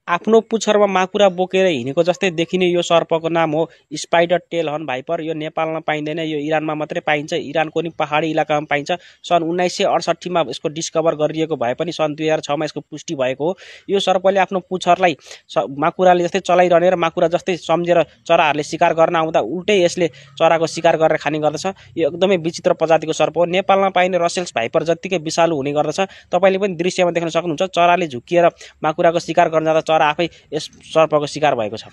आफ्नो पुच्छरमा माकुरा बोकेर हिँडेको जस्तै देखिने यो सर्पको नाम हो स्पाइडर टेल हर्न भाइपर। यो नेपालमा पाइँदैन, यो इरानमा मात्रै पाइन्छ। इरानको नि पहाडी इलाकामा पाइन्छ। सन् 1968 मा यसको डिस्कभर गरिएको भए पनि सन् 2006 मा यसको पुष्टि भएको हो। यो सर्पले आफ्नो पुच्छरलाई माकुराले जस्तै चलाइरहने र माकुरा जस्तै सम्झेर चराहरूले शिकार गर्न आउँदा उल्टै यसले चराको शिकार गरेर खाने गर्दछ। यो एकदमै विचित्र प्रजातिको सर्प हो। नेपालमा पाइने रसेल्स भाइपर जत्तिकै विषालु हुने गर्दछ। तपाईले पनि दृश्यमा देख्न सक्नुहुन्छ, चराले झुकिएर माकुराको शिकार गर्न जाँदा चरा आफै यस सर्पको शिकार भएको छ।